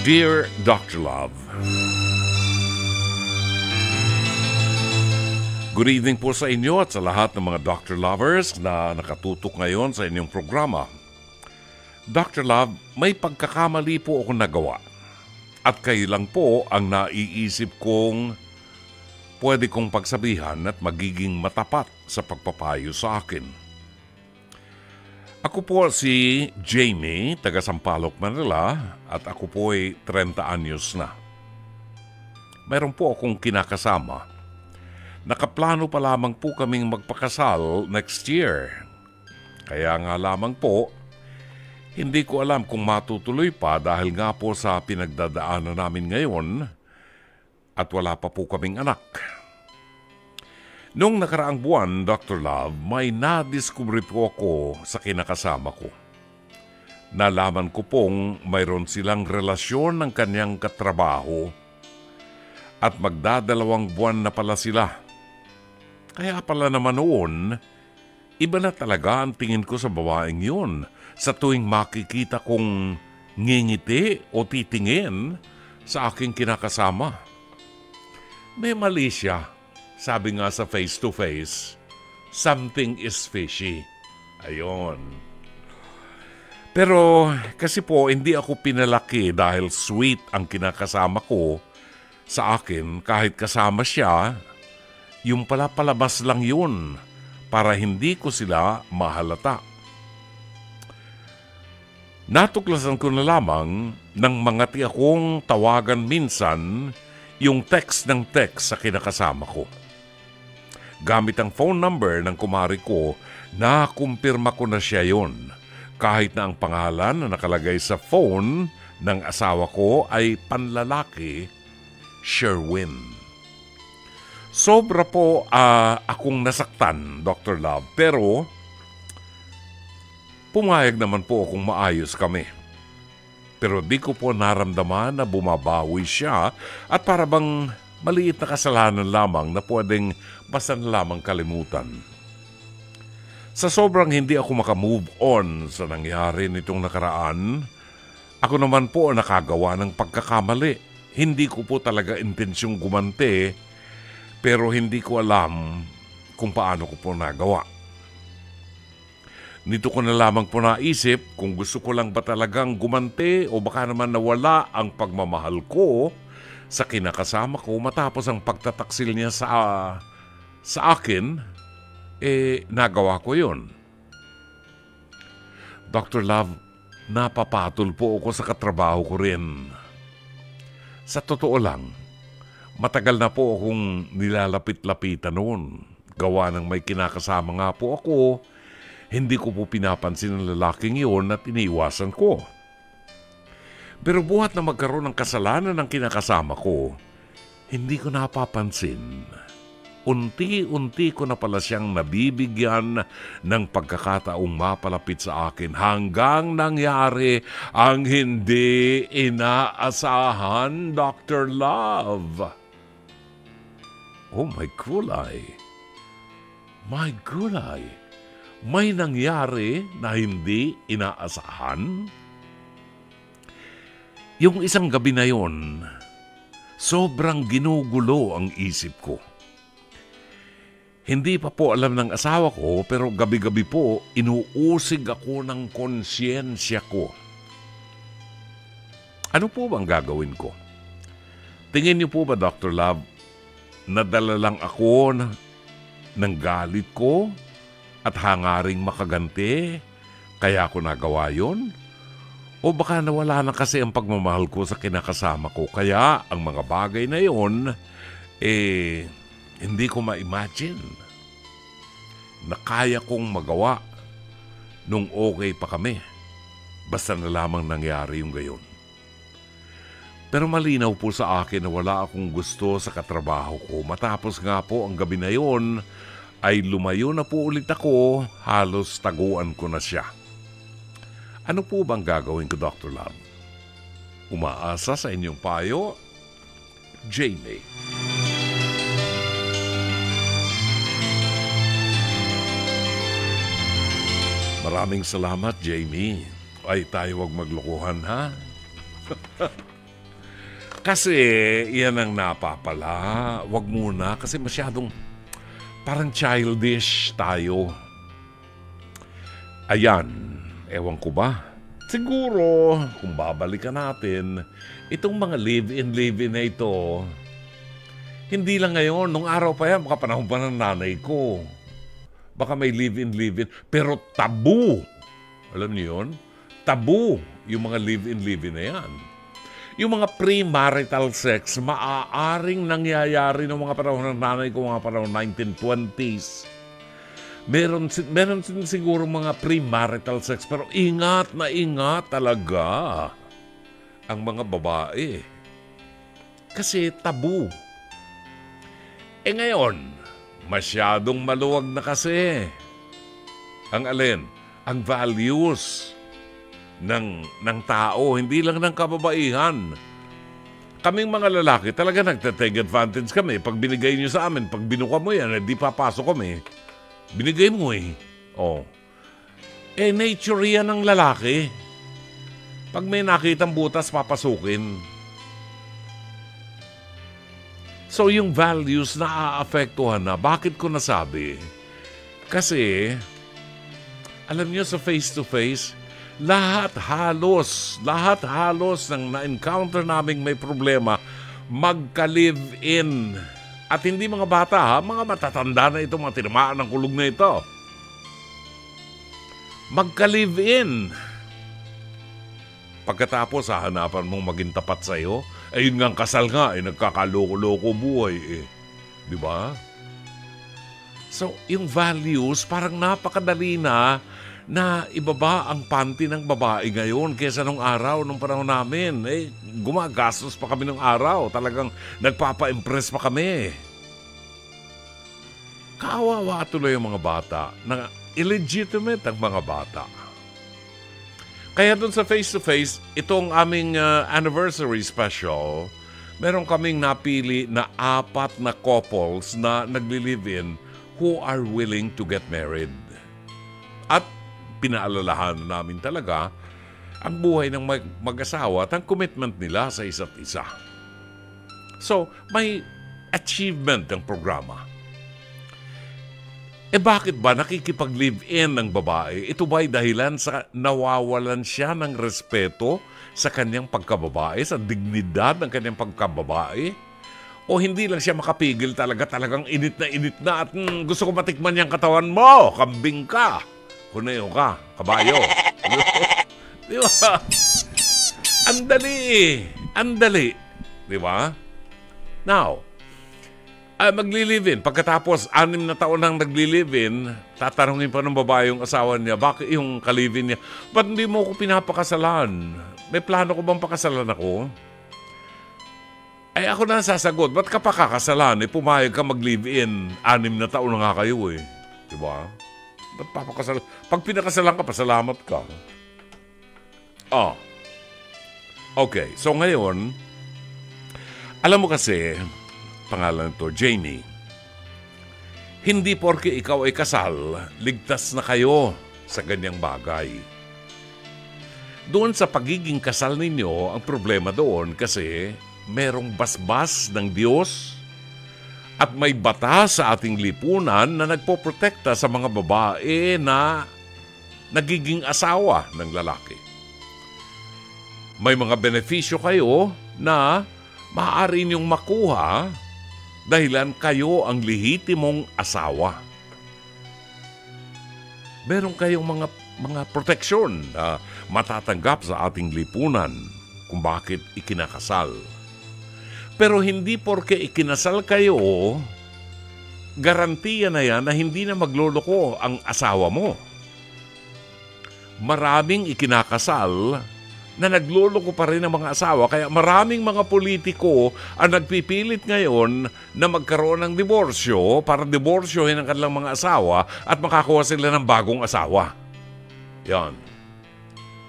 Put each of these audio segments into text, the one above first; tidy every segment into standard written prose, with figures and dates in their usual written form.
Dear Dr. Love, good evening po sa inyo at sa lahat ng mga Dr. Lovers na nakatutok ngayon sa inyong programa. Dr. Love, may pagkakamali po ako nagawa at kayo lang po ang naiisip kong pwede kong pagsabihan at magiging matapat sa pagpapayo sa akin. Ako po si Jamie, taga Sampaloc, Manila, at ako po ay 30 anyos na. Mayroon po akong kinakasama. Nakaplano pa lamang po kaming magpakasal next year. Kaya nga lamang po, hindi ko alam kung matutuloy pa dahil nga po sa pinagdadaanan namin ngayon at wala pa po kaming anak. Noong nakaraang buwan, Dr. Love, may nadiskubre po ako sa kinakasama ko. Nalaman ko pong mayroon silang relasyon ng kanyang katrabaho at magdadalawang buwan na pala sila. Kaya pala naman noon, iba na talaga ang tingin ko sa babaeng yun sa tuwing makikita kong ngingiti o titingin sa aking kinakasama. May mali siya. Sabi nga sa face-to-face, something is fishy. Ayon. Pero kasi po hindi ako pinalaki dahil sweet ang kinakasama ko sa akin kahit kasama siya, yung pala palabas lang yun para hindi ko sila mahalata. Natuklasan ko na lamang nang mangati akong tawagan minsan yung text ng text sa kinakasama ko. Gamit ang phone number ng kumari ko, nakumpirma ko na siya yon. Kahit na ang pangalan na nakalagay sa phone ng asawa ko ay panlalaki, Sherwin. Sobra po akong nasaktan, Dr. Love, pero pumayag naman po akong maayos kami. Pero di ko po naramdaman na bumabawi siya at para bang maliit na kasalanan lamang na pwedeng basta na lamang kalimutan. Sa sobrang hindi ako makamove on sa nangyari nitong nakaraan, ako naman po nakagawa ng pagkakamali. Hindi ko po talaga intensyong gumante, pero hindi ko alam kung paano ko po nagawa. Nito ko na lamang po naisip kung gusto ko lang ba talagang gumante o baka naman nawala ang pagmamahal ko sa kinakasama ko matapos ang pagtataksil niya sa akin, nagawa ko yun. Dr. Love, napapatol po ako sa katrabaho ko rin. Sa totoo lang, matagal na po akong nilalapit-lapitan noon. Gawa ng may kinakasama nga po ako, hindi ko po pinapansin ang lalaking yun at iniiwasan ko. Pero buhat na magkaroon ng kasalanan ng kinakasama ko, hindi ko napapansin. Unti-unti ko na pala siyang nabibigyan ng pagkakataong mapalapit sa akin hanggang nangyari ang hindi inaasahan, Dr. Love. Oh, my gulay. My gulay. May nangyari na hindi inaasahan? Yung isang gabi na yon, sobrang ginugulo ang isip ko. Hindi pa po alam ng asawa ko pero gabi-gabi po inuusig ako ng konsyensya ko. Ano po bang gagawin ko? Tingin niyo po ba, Dr. Love, nadala lang ako ng galit ko at hangaring makaganti kaya ako nagawa yon? O baka nawala na kasi ang pagmamahal ko sa kinakasama ko. Kaya ang mga bagay na yon, hindi ko ma-imagine na kaya kong magawa nung okay pa kami. Basta na lamang nangyari yung gayon. Pero malinaw po sa akin na wala akong gusto sa katrabaho ko. Matapos nga po ang gabi na yon, ay lumayo na po ulit ako, halos taguan ko na siya. Ano po bang gagawin ko, Dr. Love? Umaasa sa inyong payo, Jamie. Maraming salamat, Jamie. Ay, tayo wag maglokohan, ha? Kasi yan ang napapala. Wag muna kasi masyadong parang childish tayo. Ayan, ewan ko ba? Siguro, kung babalikan natin, itong mga live-in na ito, hindi lang ngayon, nung araw pa yan, baka panahon pa ng nanay ko. Baka may live-in. Pero tabu. Alam niyo yun? Tabu yung mga live-in na yan. Yung mga pre-marital sex, maaaring nangyayari ng mga panahon ng nanay ko, mga panahon 1920s. Meron siguro mga pre-marital sex, pero ingat na ingat talaga ang mga babae. Kasi tabu. Ngayon, masyadong maluwag na kasi. Ang alin? Ang values ng tao, hindi lang ng kababaihan. Kaming mga lalaki, talaga nagtatake advantage kami. Pag binigay nyo sa amin, pag binuka mo yan, hindi papasok kami. Binigay mo eh. Oh. Nature yan ng lalaki. Pag may nakitang butas, papasukin. So yung values na aapektuhan na. Bakit ko nasabi? Kasi, alam nyo sa face-to-face, lahat halos ng na-encounter naming may problema, magka-live-in. At hindi mga bata ha, mga matatanda na ito, mga tinamaan ng kulog na ito. Magka-live-in. Pagkatapos, hahanapan mong maging tapat sa'yo, ayun nga ang kasal nga, nagkakaloko-loko buhay eh. Di ba? So, yung values, parang napakadali na ibaba ang panty ng babae ngayon kesa nung araw, nung panahon namin. Gumagastos pa kami nung araw. Talagang nagpapa-impress pa kami. Kawawa tuloy yung mga bata na illegitimate ang mga bata. Kaya dun sa face-to-face, itong aming anniversary special, meron kaming napili na 4 na couples na nagli-live-in who are willing to get married. At pinaalalahan namin talaga ang buhay ng mag-asawa at ang commitment nila sa isa't isa. So, may achievement ang programa. Bakit ba nakikipag-live-in ng babae? Ito ba'y dahilan sa nawawalan siya ng respeto sa kanyang pagkababae, sa dignidad ng kanyang pagkababae? O hindi lang siya makapigil talagang init na at gusto ko matikman yung katawan mo, kambing ka. Kuneo ka, kabayo. Di ba? Andali. Di ba? Now, magli-live-in. Pagkatapos, 6 na taon nang nagli-live-in, tatanungin pa ng babae yung asawa niya, bakit yung ka-live-in niya, ba't hindi mo ko pinapakasalan? May plano ko bang pakasalan ako? Ako na sasagot, ba't ka pa kakasalan? Pumayag ka mag-live-in. 6 na taon na nga kayo eh. Di ba? Ba't papakasalan? Pag pinakasalan ka, pasalamat ka. Okay. So ngayon, alam mo kasi, pangalan nito, Jamie, hindi porke ikaw ay kasal, ligtas na kayo sa ganyang bagay. Doon sa pagiging kasal ninyo, ang problema doon kasi merong basbas ng Diyos at may batas sa ating lipunan na nagpoprotekta sa mga babae na nagiging asawa ng lalaki. May mga benepisyo kayo na maaari niyong makuha dahilan kayo ang lehitimong asawa. Meron kayong mga proteksyon na matatanggap sa ating lipunan kung bakit ikinakasal. Pero hindi porke ikinasal kayo, garantiya na yan na hindi na magloloko ang asawa mo. Maraming ikinakasal na nagloloko pa rin ang mga asawa. Kaya maraming mga politiko ang nagpipilit ngayon na magkaroon ng diborsyo para diborsyohin ang kanilang mga asawa at makakuha sila ng bagong asawa. Yan.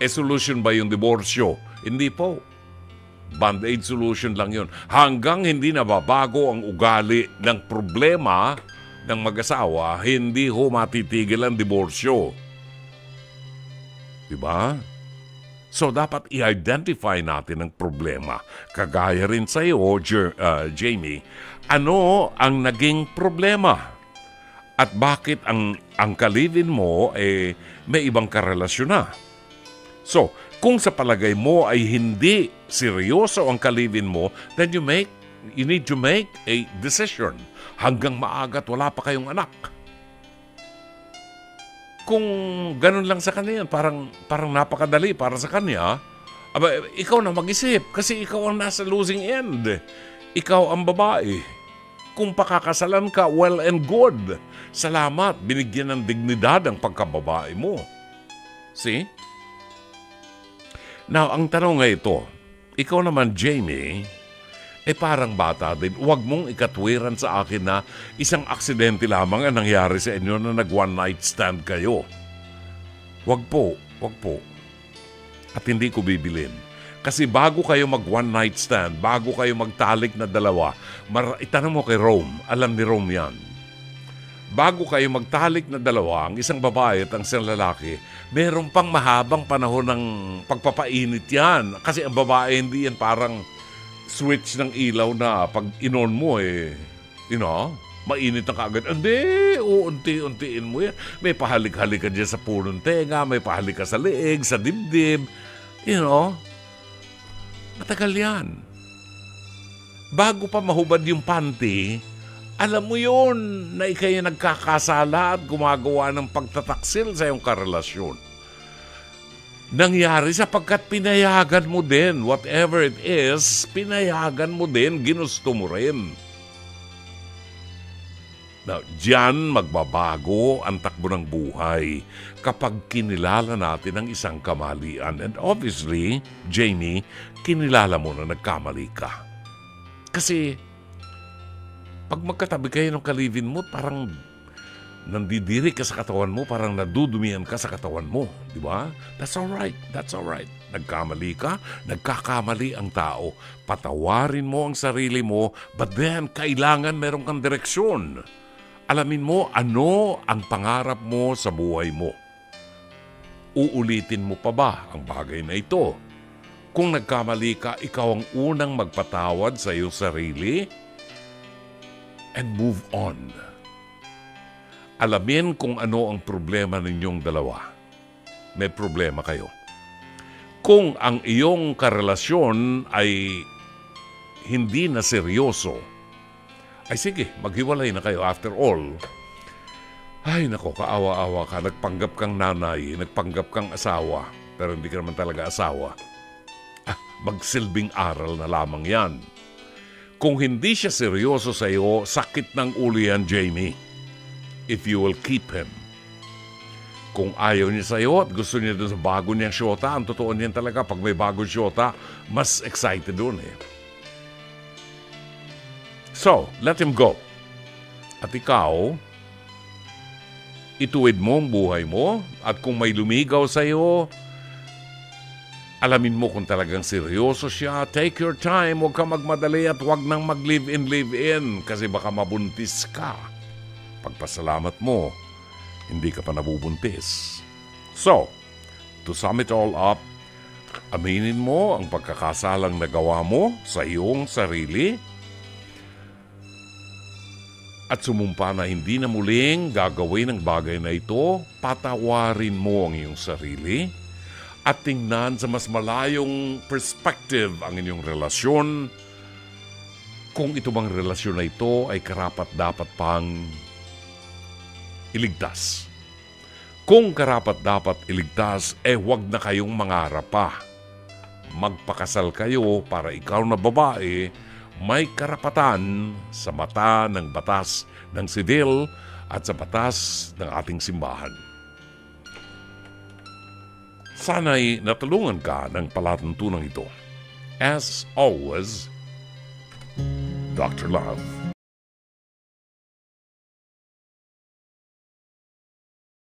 Solution ba yung diborsyo? Hindi po. Band-aid solution lang yun. Hanggang hindi nababago ang ugali ng problema ng mag-asawa, hindi ho matitigil ang diborsyo. Diba? So, dapat i-identify natin ang problema. Kagaya rin sa iyo, Jamie, ano ang naging problema? At bakit ang kalivin mo may ibang karelasyon na? So, kung sa palagay mo ay hindi seryoso ang kalivin mo, then you need to make a decision. Hanggang maaga at wala pa kayong anak. Kung ganun lang sa kanya yan, parang napakadali para sa kanya, ikaw na mag-isip kasi ikaw ang nasa losing end. Ikaw ang babae. Kung pakakasalan ka, well and good. Salamat, binigyan ng dignidad ang pagkababae mo. See? Now, ang tanong nga ito, ikaw naman, Jamie, parang bata din. Huwag mong ikatwiran sa akin na isang aksidente lamang ang nangyari sa inyo na nag-one night stand kayo. Huwag po. At hindi ko bibilin. Kasi bago kayo mag-one night stand, bago kayo magtalik na dalawa, itanong mo kay Rome, alam ni Rome yan. Bago kayo magtalik na dalawa, ang isang babae at ang isang lalaki, meron pang mahabang panahon ng pagpapainit yan. Kasi ang babae hindi yan parang switch ng ilaw na pag inon mo mainit na kaagad. Hindi, unti-untiin mo yan. May pahalik-halik ka dyan sa punong tenga, may pahalik ka sa leeg, sa dibdib. Matagal yan. Bago pa mahubad yung panty, alam mo yun na ikay nagkakasala at gumagawa ng pagtataksil sa iyong karelasyon. Nangyari sapagkat pinayagan mo din. Whatever it is, pinayagan mo din, ginusto mo rin. Now, diyan magbabago ang takbo ng buhay kapag kinilala natin ang isang kamalian. And obviously, Jamie, kinilala mo na nagkamali ka. Kasi, pag magkatabi kayo ng kalivin mo, parang nandidiri ka sa katawan mo, parang nadudumihan ka sa katawan mo. Di ba? That's alright. Nagkamali ka, nagkakamali ang tao. Patawarin mo ang sarili mo, but then, kailangan meron kang direksyon. Alamin mo ano ang pangarap mo sa buhay mo. Uulitin mo pa ba ang bagay na ito? Kung nagkamali ka, ikaw ang unang magpatawad sa iyong sarili and move on. Alamin kung ano ang problema ninyong dalawa. May problema kayo. Kung ang iyong karelasyon ay hindi na seryoso, ay sige, maghiwalay na kayo. After all, ay nako, kaawa-awa ka. Nagpanggap kang nanay, nagpanggap kang asawa, pero hindi ka naman talaga asawa. Magsilbing aral na lamang yan. Kung hindi siya seryoso sa iyo, sakit ng ulo yan, Jamie. If you will keep him. Kung ayaw niya sa iyo at gusto niya doon sa bago niyang syota, ang totoo niyan talaga, pag may bagong syota, mas excited doon So, let him go. At ikaw, ituwid mo ang buhay mo at kung may lumigaw sa iyo, alamin mo kung talagang seryoso siya. Take your time, huwag ka magmadali at huwag nang mag-live-in kasi baka mabuntis ka. Pagpasalamat mo, hindi ka pa nabubuntis. So, to sum it all up, aminin mo ang pagkakasalang nagawa mo sa iyong sarili at sumumpa na hindi na muling gagawin ang bagay na ito. Patawarin mo ang iyong sarili at tingnan sa mas malayong perspective ang inyong relasyon. Kung ito bang relasyon na ito ay karapat-dapat pang iligtas. Kung karapat-dapat iligtas, huwag na kayong mangarap pa. Magpakasal kayo para ikaw na babae may karapatan sa mata ng batas ng sibil at sa batas ng ating simbahan. Sana'y natulungan ka ng palatuntunang ito. As always, Dr. Love.